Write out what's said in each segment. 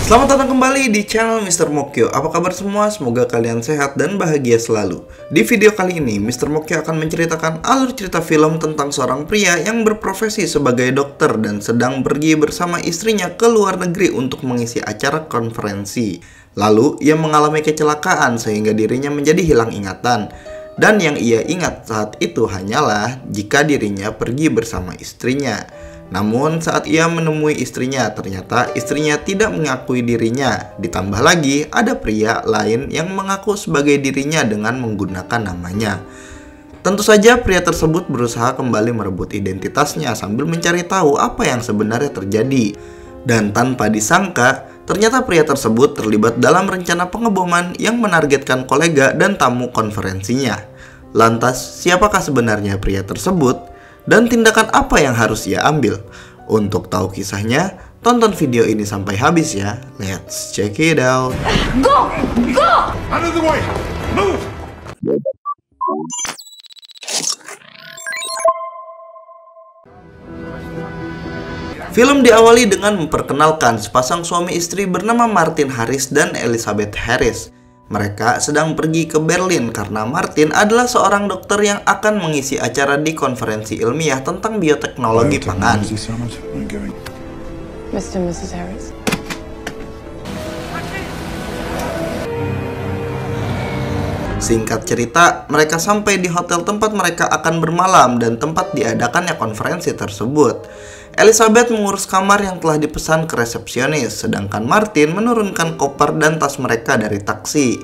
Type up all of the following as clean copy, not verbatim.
Selamat datang kembali di channel Mr. Mokyo. Apa kabar semua? Semoga kalian sehat dan bahagia selalu. Di video kali ini, Mr. Mokyo akan menceritakan alur cerita film tentang seorang pria yang berprofesi sebagai dokter dan sedang pergi bersama istrinya ke luar negeri untuk mengisi acara konferensi. Lalu, ia mengalami kecelakaan sehingga dirinya menjadi hilang ingatan. Dan yang ia ingat saat itu hanyalah jika dirinya pergi bersama istrinya. Namun saat ia menemui istrinya, ternyata istrinya tidak mengakui dirinya. Ditambah lagi ada pria lain yang mengaku sebagai dirinya dengan menggunakan namanya. Tentu saja pria tersebut berusaha kembali merebut identitasnya sambil mencari tahu apa yang sebenarnya terjadi. Dan tanpa disangka, ternyata pria tersebut terlibat dalam rencana pengeboman yang menargetkan kolega dan tamu konferensinya. Lantas, siapakah sebenarnya pria tersebut? Dan tindakan apa yang harus ia ambil? Untuk tahu kisahnya, tonton video ini sampai habis ya. Let's check it out. Go! Go! Out of the way! Move! Film diawali dengan memperkenalkan sepasang suami istri bernama Martin Harris dan Elizabeth Harris. Mereka sedang pergi ke Berlin karena Martin adalah seorang dokter yang akan mengisi acara di konferensi ilmiah tentang bioteknologi pangan. Mr. and Mrs. Harris. Singkat cerita, mereka sampai di hotel tempat mereka akan bermalam dan tempat diadakannya konferensi tersebut. Elizabeth mengurus kamar yang telah dipesan ke resepsionis, sedangkan Martin menurunkan koper dan tas mereka dari taksi.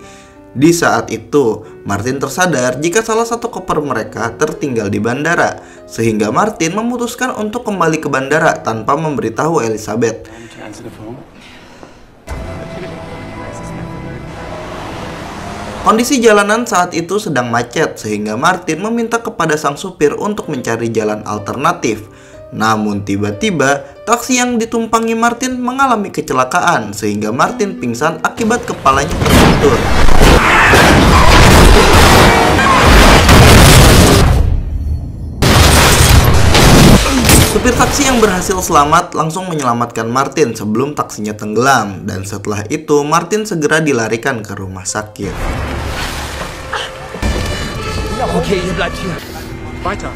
Di saat itu, Martin tersadar jika salah satu koper mereka tertinggal di bandara, sehingga Martin memutuskan untuk kembali ke bandara tanpa memberitahu Elizabeth. Kondisi jalanan saat itu sedang macet, sehingga Martin meminta kepada sang supir untuk mencari jalan alternatif. Namun tiba-tiba, taksi yang ditumpangi Martin mengalami kecelakaan sehingga Martin pingsan akibat kepalanya terbentur. Supir taksi yang berhasil selamat langsung menyelamatkan Martin sebelum taksinya tenggelam, dan setelah itu Martin segera dilarikan ke rumah sakit. Okay, ihr bleibt hier. Weiter.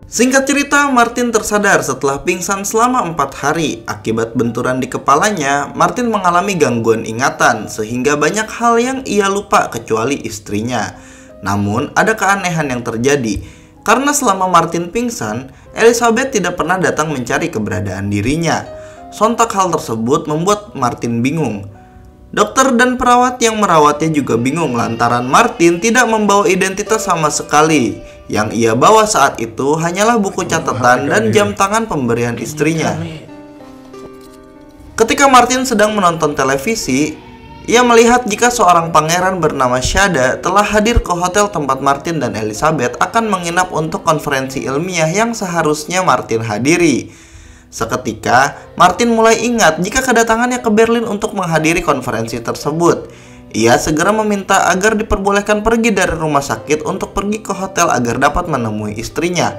Singkat cerita, Martin tersadar setelah pingsan selama 4 hari. Akibat benturan di kepalanya, Martin mengalami gangguan ingatan sehingga banyak hal yang ia lupa kecuali istrinya. Namun, ada keanehan yang terjadi. Karena selama Martin pingsan, Elizabeth tidak pernah datang mencari keberadaan dirinya. Sontak hal tersebut membuat Martin bingung. Dokter dan perawat yang merawatnya juga bingung lantaran Martin tidak membawa identitas sama sekali. Yang ia bawa saat itu hanyalah buku catatan dan jam tangan pemberian istrinya. Ketika Martin sedang menonton televisi, ia melihat jika seorang pangeran bernama Shada telah hadir ke hotel tempat Martin dan Elizabeth akan menginap untuk konferensi ilmiah yang seharusnya Martin hadiri. Seketika, Martin mulai ingat jika kedatangannya ke Berlin untuk menghadiri konferensi tersebut. Ia segera meminta agar diperbolehkan pergi dari rumah sakit untuk pergi ke hotel agar dapat menemui istrinya.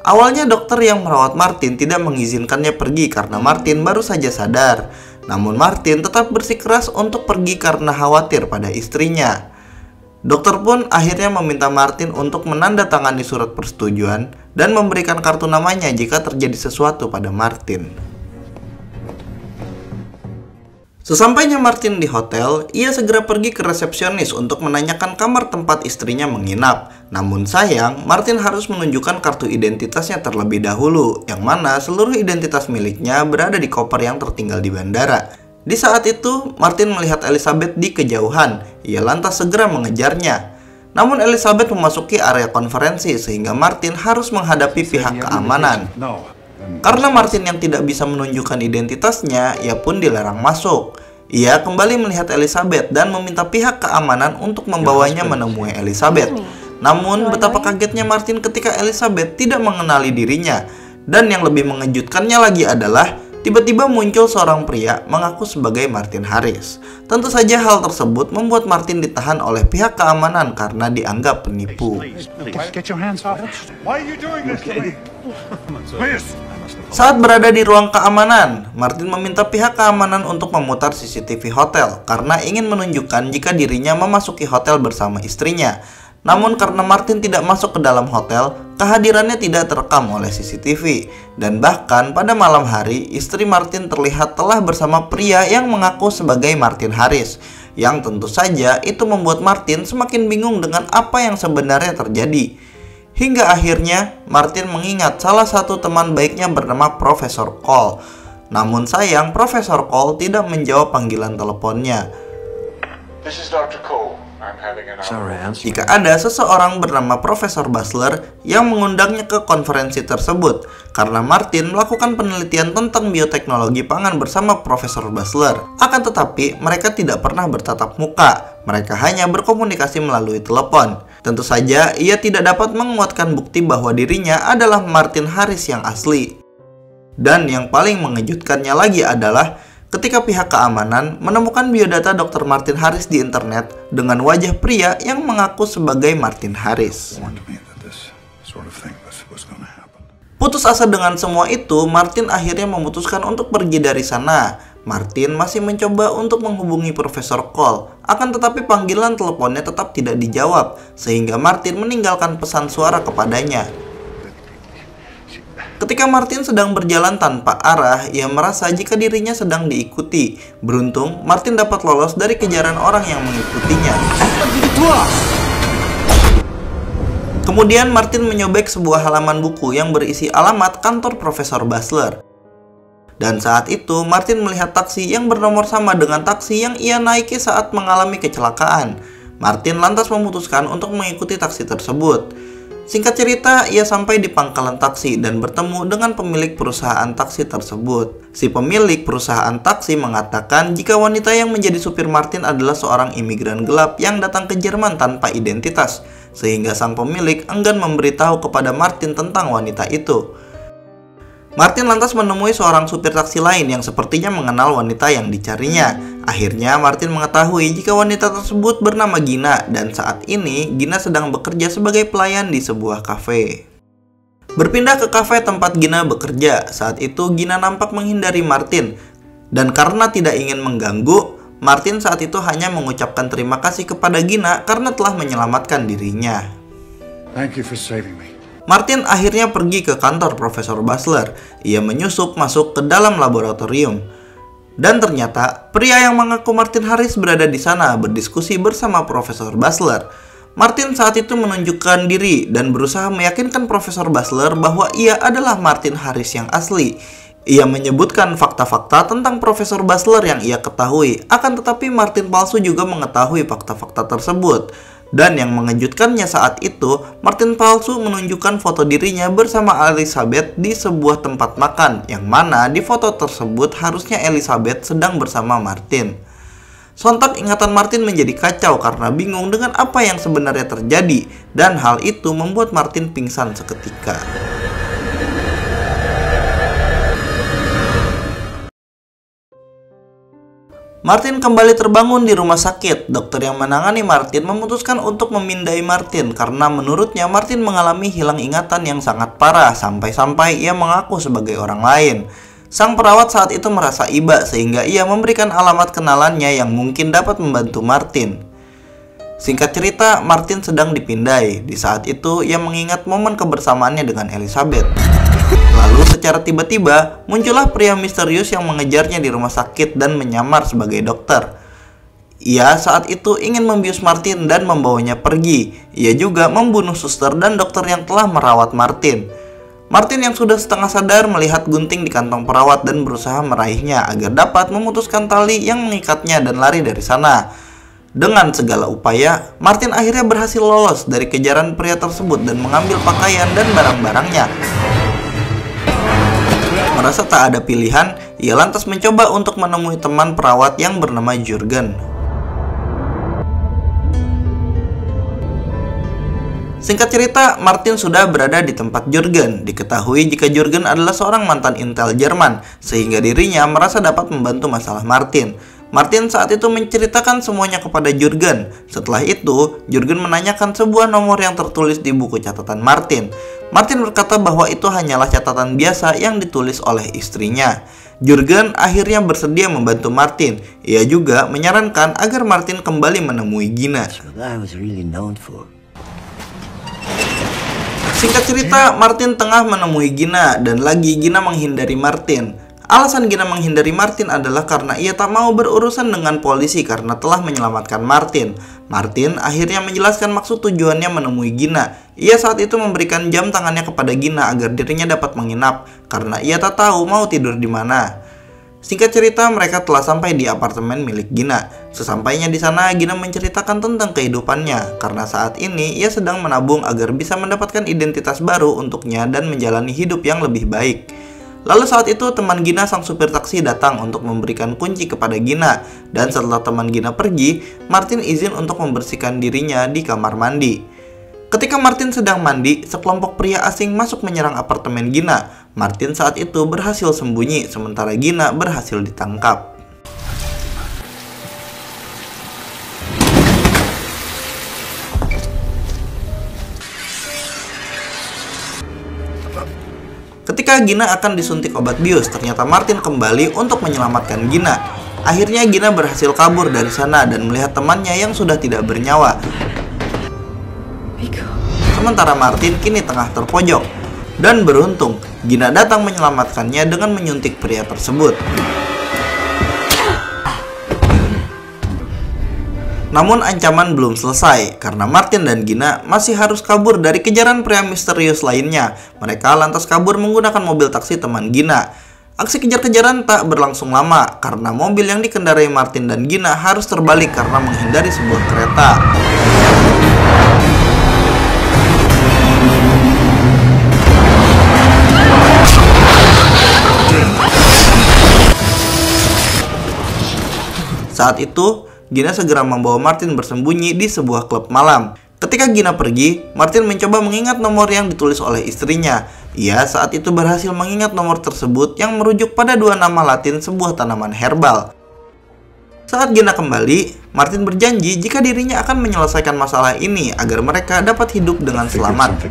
Awalnya dokter yang merawat Martin tidak mengizinkannya pergi karena Martin baru saja sadar. Namun Martin tetap bersikeras untuk pergi karena khawatir pada istrinya. Dokter pun akhirnya meminta Martin untuk menandatangani surat persetujuan dan memberikan kartu namanya jika terjadi sesuatu pada Martin. Sesampainya Martin di hotel, ia segera pergi ke resepsionis untuk menanyakan kamar tempat istrinya menginap. Namun sayang, Martin harus menunjukkan kartu identitasnya terlebih dahulu, yang mana seluruh identitas miliknya berada di koper yang tertinggal di bandara. Di saat itu, Martin melihat Elizabeth di kejauhan. Ia lantas segera mengejarnya. Namun Elizabeth memasuki area konferensi sehingga Martin harus menghadapi pihak keamanan. Karena Martin yang tidak bisa menunjukkan identitasnya, ia pun dilarang masuk. Ia kembali melihat Elizabeth dan meminta pihak keamanan untuk membawanya menemui Elizabeth. Namun, betapa kagetnya Martin ketika Elizabeth tidak mengenali dirinya. Dan yang lebih mengejutkannya lagi adalah tiba-tiba muncul seorang pria mengaku sebagai Martin Harris. Tentu saja hal tersebut membuat Martin ditahan oleh pihak keamanan karena dianggap penipu. Get your hands off it. Why are you doing this to me? Please, Saat berada di ruang keamanan, Martin meminta pihak keamanan untuk memutar CCTV hotel karena ingin menunjukkan jika dirinya memasuki hotel bersama istrinya. Namun karena Martin tidak masuk ke dalam hotel, kehadirannya tidak terekam oleh CCTV. Dan bahkan pada malam hari, istri Martin terlihat telah bersama pria yang mengaku sebagai Martin Harris. Yang tentu saja itu membuat Martin semakin bingung dengan apa yang sebenarnya terjadi. Hingga akhirnya Martin mengingat salah satu teman baiknya bernama Profesor Cole. Namun sayang, Profesor Cole tidak menjawab panggilan teleponnya. This is Dr. Cole. I'm having an hour. Jika ada seseorang bernama Profesor Basler yang mengundangnya ke konferensi tersebut, karena Martin melakukan penelitian tentang bioteknologi pangan bersama Profesor Basler. Akan tetapi, mereka tidak pernah bertatap muka. Mereka hanya berkomunikasi melalui telepon. Tentu saja, ia tidak dapat menguatkan bukti bahwa dirinya adalah Martin Harris yang asli. Dan yang paling mengejutkannya lagi adalah ketika pihak keamanan menemukan biodata Dr. Martin Harris di internet dengan wajah pria yang mengaku sebagai Martin Harris. Putus asa dengan semua itu, Martin akhirnya memutuskan untuk pergi dari sana. Martin masih mencoba untuk menghubungi Profesor Cole, akan tetapi panggilan teleponnya tetap tidak dijawab, sehingga Martin meninggalkan pesan suara kepadanya. Ketika Martin sedang berjalan tanpa arah, ia merasa jika dirinya sedang diikuti. Beruntung, Martin dapat lolos dari kejaran orang yang mengikutinya. Kemudian Martin menyobek sebuah halaman buku yang berisi alamat kantor Profesor Basler. Dan saat itu, Martin melihat taksi yang bernomor sama dengan taksi yang ia naiki saat mengalami kecelakaan. Martin lantas memutuskan untuk mengikuti taksi tersebut. Singkat cerita, ia sampai di pangkalan taksi dan bertemu dengan pemilik perusahaan taksi tersebut. Si pemilik perusahaan taksi mengatakan jika wanita yang menjadi supir Martin adalah seorang imigran gelap yang datang ke Jerman tanpa identitas, sehingga sang pemilik enggan memberitahu kepada Martin tentang wanita itu. Martin lantas menemui seorang supir taksi lain yang sepertinya mengenal wanita yang dicarinya. Akhirnya Martin mengetahui jika wanita tersebut bernama Gina dan saat ini Gina sedang bekerja sebagai pelayan di sebuah kafe. Berpindah ke kafe tempat Gina bekerja, saat itu Gina nampak menghindari Martin. Dan karena tidak ingin mengganggu, Martin saat itu hanya mengucapkan terima kasih kepada Gina karena telah menyelamatkan dirinya. Thank you for saving me. Martin akhirnya pergi ke kantor Profesor Basler. Ia menyusup masuk ke dalam laboratorium. Dan ternyata pria yang mengaku Martin Harris berada di sana berdiskusi bersama Profesor Basler. Martin saat itu menunjukkan diri dan berusaha meyakinkan Profesor Basler bahwa ia adalah Martin Harris yang asli. Ia menyebutkan fakta-fakta tentang Profesor Basler yang ia ketahui. Akan tetapi Martin palsu juga mengetahui fakta-fakta tersebut. Dan yang mengejutkannya saat itu, Martin palsu menunjukkan foto dirinya bersama Elizabeth di sebuah tempat makan, yang mana di foto tersebut harusnya Elizabeth sedang bersama Martin. Sontak ingatan Martin menjadi kacau karena bingung dengan apa yang sebenarnya terjadi, dan hal itu membuat Martin pingsan seketika. Martin kembali terbangun di rumah sakit. Dokter yang menangani Martin memutuskan untuk memindai Martin karena menurutnya Martin mengalami hilang ingatan yang sangat parah sampai-sampai ia mengaku sebagai orang lain. Sang perawat saat itu merasa iba sehingga ia memberikan alamat kenalannya yang mungkin dapat membantu Martin. Singkat cerita, Martin sedang dipindai. Di saat itu ia mengingat momen kebersamaannya dengan Elizabeth. Lalu secara tiba-tiba muncullah pria misterius yang mengejarnya di rumah sakit dan menyamar sebagai dokter. Ia saat itu ingin membius Martin dan membawanya pergi. Ia juga membunuh suster dan dokter yang telah merawat Martin. Martin yang sudah setengah sadar melihat gunting di kantong perawat dan berusaha meraihnya agar dapat memutuskan tali yang mengikatnya dan lari dari sana. Dengan segala upaya, Martin akhirnya berhasil lolos dari kejaran pria tersebut dan mengambil pakaian dan barang-barangnya. Merasa tak ada pilihan, ia lantas mencoba untuk menemui teman perawat yang bernama Jurgen. Singkat cerita, Martin sudah berada di tempat Jurgen. Diketahui jika Jurgen adalah seorang mantan intel Jerman, sehingga dirinya merasa dapat membantu masalah Martin. Martin saat itu menceritakan semuanya kepada Jurgen. Setelah itu, Jurgen menanyakan sebuah nomor yang tertulis di buku catatan Martin. Martin berkata bahwa itu hanyalah catatan biasa yang ditulis oleh istrinya. Jurgen akhirnya bersedia membantu Martin. Ia juga menyarankan agar Martin kembali menemui Gina. Singkat cerita, Martin tengah menemui Gina dan lagi Gina menghindari Martin. Alasan Gina menghindari Martin adalah karena ia tak mau berurusan dengan polisi karena telah menyelamatkan Martin. Martin akhirnya menjelaskan maksud tujuannya menemui Gina. Ia saat itu memberikan jam tangannya kepada Gina agar dirinya dapat menginap karena ia tak tahu mau tidur di mana. Singkat cerita, mereka telah sampai di apartemen milik Gina. Sesampainya di sana, Gina menceritakan tentang kehidupannya karena saat ini ia sedang menabung agar bisa mendapatkan identitas baru untuknya dan menjalani hidup yang lebih baik. Lalu saat itu teman Gina sang supir taksi datang untuk memberikan kunci kepada Gina. Dan setelah teman Gina pergi, Martin izin untuk membersihkan dirinya di kamar mandi. Ketika Martin sedang mandi, sekelompok pria asing masuk menyerang apartemen Gina. Martin saat itu berhasil sembunyi, sementara Gina berhasil ditangkap. Ketika Gina akan disuntik obat bius, ternyata Martin kembali untuk menyelamatkan Gina. Akhirnya Gina berhasil kabur dari sana dan melihat temannya yang sudah tidak bernyawa. Sementara Martin kini tengah terpojok. Dan beruntung, Gina datang menyelamatkannya dengan menyuntik pria tersebut. Namun ancaman belum selesai, karena Martin dan Gina masih harus kabur dari kejaran pria misterius lainnya. Mereka lantas kabur menggunakan mobil taksi teman Gina. Aksi kejar-kejaran tak berlangsung lama, karena mobil yang dikendarai Martin dan Gina harus terbalik karena menghindari sebuah kereta. Saat itu, Gina segera membawa Martin bersembunyi di sebuah klub malam. Ketika Gina pergi, Martin mencoba mengingat nomor yang ditulis oleh istrinya. Ia saat itu berhasil mengingat nomor tersebut yang merujuk pada dua nama Latin sebuah tanaman herbal. Saat Gina kembali, Martin berjanji jika dirinya akan menyelesaikan masalah ini agar mereka dapat hidup dengan selamat.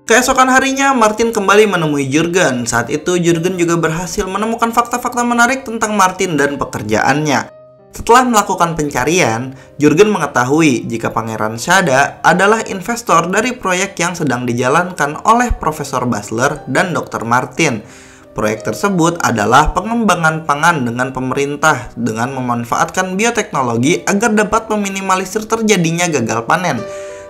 Keesokan harinya, Martin kembali menemui Jurgen. Saat itu, Jurgen juga berhasil menemukan fakta-fakta menarik tentang Martin dan pekerjaannya. Setelah melakukan pencarian, Jurgen mengetahui jika Pangeran Shada adalah investor dari proyek yang sedang dijalankan oleh Profesor Basler dan Dr. Martin. Proyek tersebut adalah pengembangan pangan dengan pemerintah dengan memanfaatkan bioteknologi agar dapat meminimalisir terjadinya gagal panen,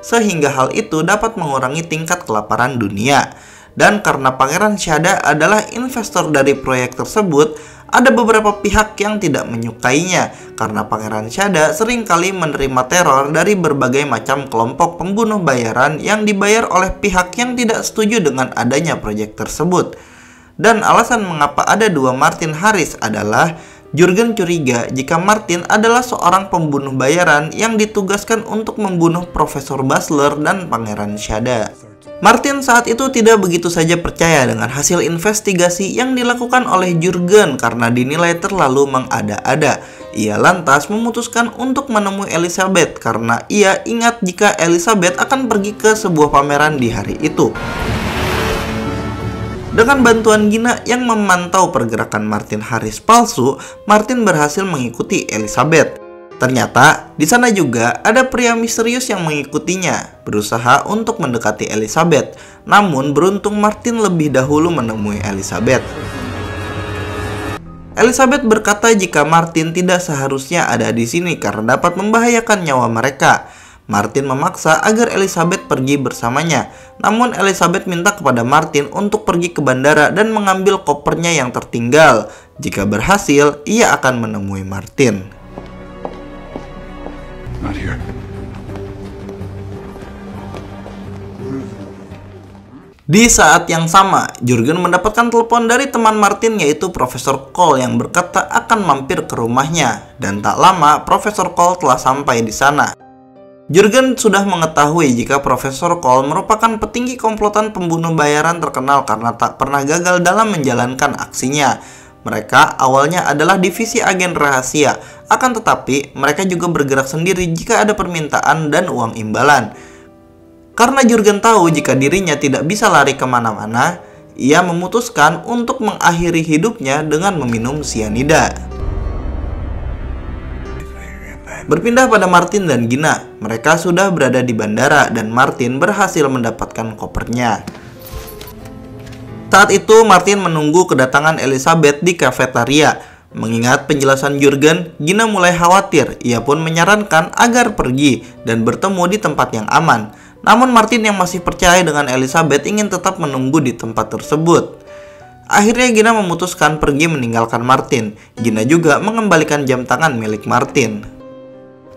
sehingga hal itu dapat mengurangi tingkat kelaparan dunia. Dan karena Pangeran Shada adalah investor dari proyek tersebut, ada beberapa pihak yang tidak menyukainya karena Pangeran Shada seringkali menerima teror dari berbagai macam kelompok pembunuh bayaran yang dibayar oleh pihak yang tidak setuju dengan adanya proyek tersebut. Dan alasan mengapa ada dua Martin Harris adalah Jurgen curiga jika Martin adalah seorang pembunuh bayaran yang ditugaskan untuk membunuh Profesor Basler dan Pangeran Shada. Martin saat itu tidak begitu saja percaya dengan hasil investigasi yang dilakukan oleh Jurgen karena dinilai terlalu mengada-ada. Ia lantas memutuskan untuk menemui Elizabeth karena ia ingat jika Elizabeth akan pergi ke sebuah pameran di hari itu. Dengan bantuan Gina yang memantau pergerakan Martin Harris palsu, Martin berhasil mengikuti Elizabeth. Ternyata, di sana juga ada pria misterius yang mengikutinya, berusaha untuk mendekati Elizabeth. Namun, beruntung Martin lebih dahulu menemui Elizabeth. Elizabeth berkata jika Martin tidak seharusnya ada di sini karena dapat membahayakan nyawa mereka. Martin memaksa agar Elizabeth pergi bersamanya. Namun Elizabeth minta kepada Martin untuk pergi ke bandara dan mengambil kopernya yang tertinggal. Jika berhasil, ia akan menemui Martin. Not here. Di saat yang sama, Jurgen mendapatkan telepon dari teman Martin yaitu Profesor Cole yang berkata akan mampir ke rumahnya. Dan tak lama, Profesor Cole telah sampai di sana. Jurgen sudah mengetahui jika Profesor Cole merupakan petinggi komplotan pembunuh bayaran terkenal karena tak pernah gagal dalam menjalankan aksinya. Mereka awalnya adalah divisi agen rahasia, akan tetapi mereka juga bergerak sendiri jika ada permintaan dan uang imbalan. Karena Jurgen tahu jika dirinya tidak bisa lari kemana-mana, ia memutuskan untuk mengakhiri hidupnya dengan meminum sianida. Berpindah pada Martin dan Gina, mereka sudah berada di bandara dan Martin berhasil mendapatkan kopernya. Saat itu Martin menunggu kedatangan Elizabeth di kafetaria. Mengingat penjelasan Jurgen, Gina mulai khawatir. Ia pun menyarankan agar pergi dan bertemu di tempat yang aman. Namun Martin yang masih percaya dengan Elizabeth ingin tetap menunggu di tempat tersebut. Akhirnya Gina memutuskan pergi meninggalkan Martin. Gina juga mengembalikan jam tangan milik Martin.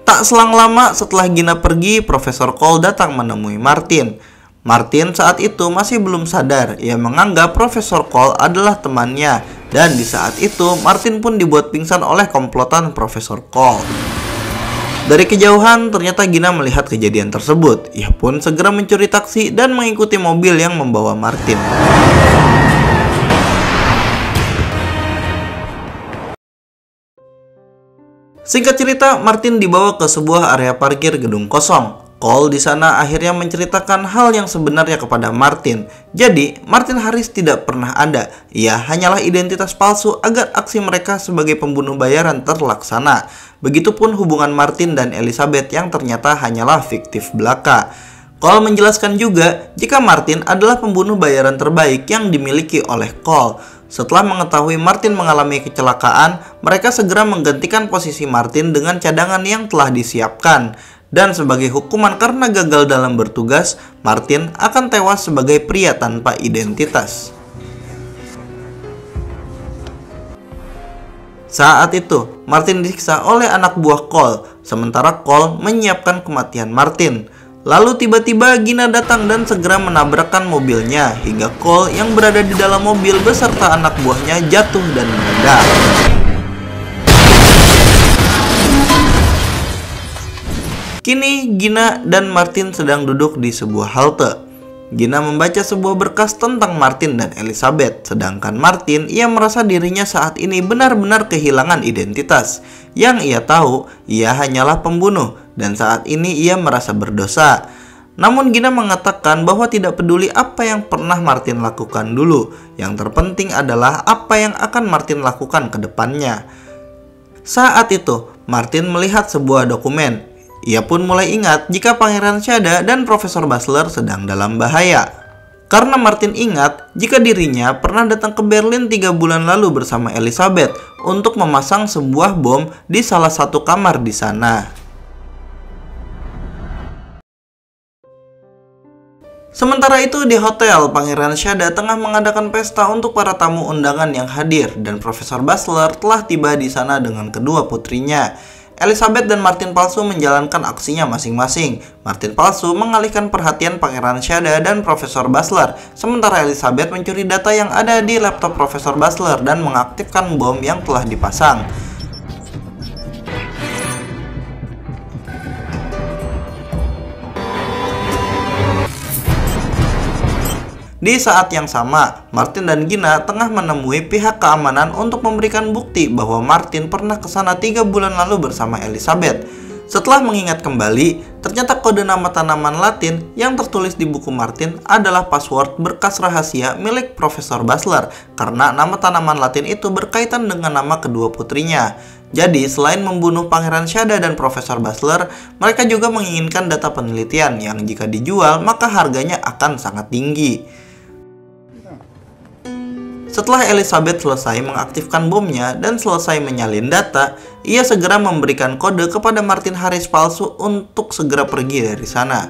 Tak selang lama setelah Gina pergi, Profesor Cole datang menemui Martin. Martin saat itu masih belum sadar. Ia menganggap Profesor Cole adalah temannya. Dan di saat itu, Martin pun dibuat pingsan oleh komplotan Profesor Cole. Dari kejauhan, ternyata Gina melihat kejadian tersebut. Ia pun segera mencuri taksi dan mengikuti mobil yang membawa Martin. Singkat cerita, Martin dibawa ke sebuah area parkir gedung kosong. Cole di sana akhirnya menceritakan hal yang sebenarnya kepada Martin. Jadi, Martin Harris tidak pernah ada. Ia hanyalah identitas palsu agar aksi mereka sebagai pembunuh bayaran terlaksana. Begitupun hubungan Martin dan Elizabeth yang ternyata hanyalah fiktif belaka. Cole menjelaskan juga jika Martin adalah pembunuh bayaran terbaik yang dimiliki oleh Cole. Setelah mengetahui Martin mengalami kecelakaan, mereka segera menggantikan posisi Martin dengan cadangan yang telah disiapkan. Dan sebagai hukuman karena gagal dalam bertugas, Martin akan tewas sebagai pria tanpa identitas. Saat itu, Martin disiksa oleh anak buah Cole, sementara Cole menyiapkan kematian Martin. Lalu tiba-tiba Gina datang dan segera menabrakkan mobilnya, hingga Cole yang berada di dalam mobil beserta anak buahnya jatuh dan meledak. Kini Gina dan Martin sedang duduk di sebuah halte. Gina membaca sebuah berkas tentang Martin dan Elizabeth, sedangkan Martin ia merasa dirinya saat ini benar-benar kehilangan identitas. Yang ia tahu, ia hanyalah pembunuh dan saat ini ia merasa berdosa. Namun Gina mengatakan bahwa tidak peduli apa yang pernah Martin lakukan dulu. Yang terpenting adalah apa yang akan Martin lakukan ke depannya. Saat itu, Martin melihat sebuah dokumen. Ia pun mulai ingat jika Pangeran Shada dan Profesor Basler sedang dalam bahaya. Karena Martin ingat jika dirinya pernah datang ke Berlin 3 bulan lalu bersama Elizabeth untuk memasang sebuah bom di salah satu kamar di sana. Sementara itu di hotel, Pangeran Shada tengah mengadakan pesta untuk para tamu undangan yang hadir dan Profesor Basler telah tiba di sana dengan kedua putrinya. Elizabeth dan Martin palsu menjalankan aksinya masing-masing. Martin palsu mengalihkan perhatian Pangeran Shada dan Profesor Basler, sementara Elizabeth mencuri data yang ada di laptop Profesor Basler dan mengaktifkan bom yang telah dipasang. Di saat yang sama, Martin dan Gina tengah menemui pihak keamanan untuk memberikan bukti bahwa Martin pernah ke sana 3 bulan lalu bersama Elizabeth. Setelah mengingat kembali, ternyata kode nama tanaman Latin yang tertulis di buku Martin adalah password berkas rahasia milik Profesor Basler, karena nama tanaman Latin itu berkaitan dengan nama kedua putrinya. Jadi, selain membunuh Pangeran Shada dan Profesor Basler, mereka juga menginginkan data penelitian yang jika dijual maka harganya akan sangat tinggi. Setelah Elizabeth selesai mengaktifkan bomnya dan selesai menyalin data, ia segera memberikan kode kepada Martin Harris palsu untuk segera pergi dari sana.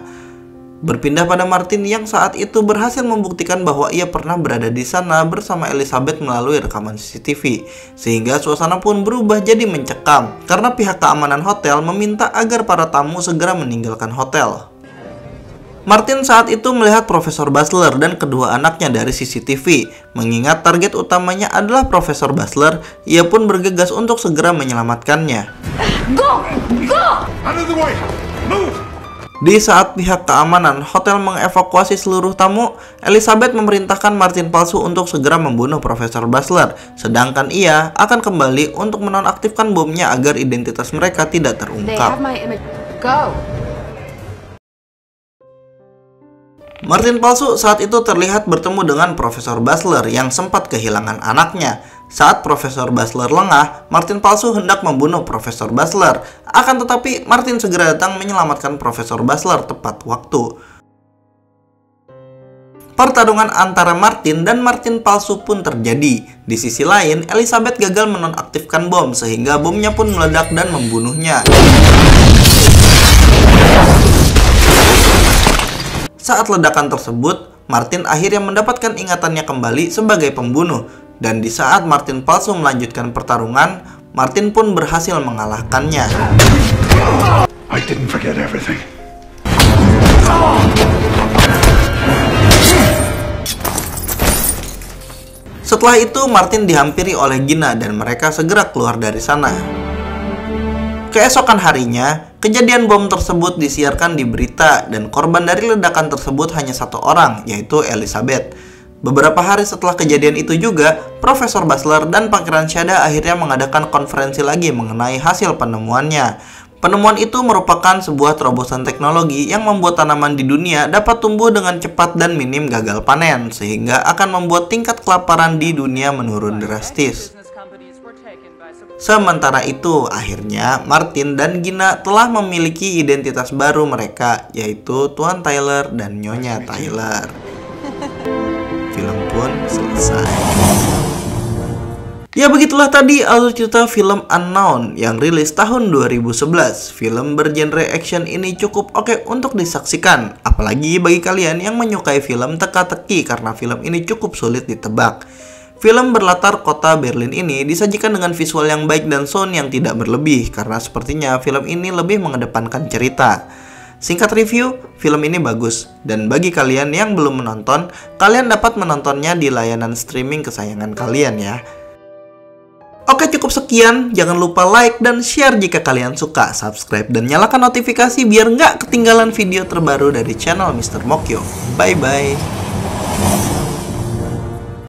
Berpindah pada Martin yang saat itu berhasil membuktikan bahwa ia pernah berada di sana bersama Elizabeth melalui rekaman CCTV, sehingga suasana pun berubah jadi mencekam karena pihak keamanan hotel meminta agar para tamu segera meninggalkan hotel. Martin saat itu melihat Profesor Basler dan kedua anaknya dari CCTV. Mengingat target utamanya adalah Profesor Basler, ia pun bergegas untuk segera menyelamatkannya. Go! Go! Out of the way! Move! Di saat pihak keamanan hotel mengevakuasi seluruh tamu, Elizabeth memerintahkan Martin palsu untuk segera membunuh Profesor Bachelor, sedangkan ia akan kembali untuk menonaktifkan bomnya agar identitas mereka tidak They terungkap. have my image. Go. Martin palsu saat itu terlihat bertemu dengan Profesor Bachelor yang sempat kehilangan anaknya. Saat Profesor Bachelor lengah, Martin palsu hendak membunuh Profesor Bachelor. Akan tetapi, Martin segera datang menyelamatkan Profesor Bachelor tepat waktu. Pertarungan antara Martin dan Martin palsu pun terjadi. Di sisi lain, Elizabeth gagal menonaktifkan bom sehingga bomnya pun meledak dan membunuhnya. Saat ledakan tersebut, Martin akhirnya mendapatkan ingatannya kembali sebagai pembunuh. Dan di saat Martin palsu melanjutkan pertarungan, Martin pun berhasil mengalahkannya. I didn't forget everything. Setelah itu, Martin dihampiri oleh Gina dan mereka segera keluar dari sana. Keesokan harinya, kejadian bom tersebut disiarkan di berita dan korban dari ledakan tersebut hanya satu orang, yaitu Elizabeth. Beberapa hari setelah kejadian itu juga, Profesor Bachelor dan Pangeran Shada akhirnya mengadakan konferensi lagi mengenai hasil penemuannya. Penemuan itu merupakan sebuah terobosan teknologi yang membuat tanaman di dunia dapat tumbuh dengan cepat dan minim gagal panen, sehingga akan membuat tingkat kelaparan di dunia menurun drastis. Sementara itu, akhirnya Martin dan Gina telah memiliki identitas baru mereka, yaitu Tuan Tyler dan Nyonya Tyler. Film pun selesai. Ya begitulah tadi alur cerita film Unknown yang rilis tahun 2011. Film bergenre action ini cukup oke untuk disaksikan, apalagi bagi kalian yang menyukai film teka-teki karena film ini cukup sulit ditebak. Film berlatar kota Berlin ini disajikan dengan visual yang baik dan sound yang tidak berlebih, karena sepertinya film ini lebih mengedepankan cerita. Singkat review, film ini bagus, dan bagi kalian yang belum menonton, kalian dapat menontonnya di layanan streaming kesayangan kalian ya. Oke, cukup sekian. Jangan lupa like dan share jika kalian suka, subscribe dan nyalakan notifikasi biar nggak ketinggalan video terbaru dari channel Mr. Mokyo. Bye-bye.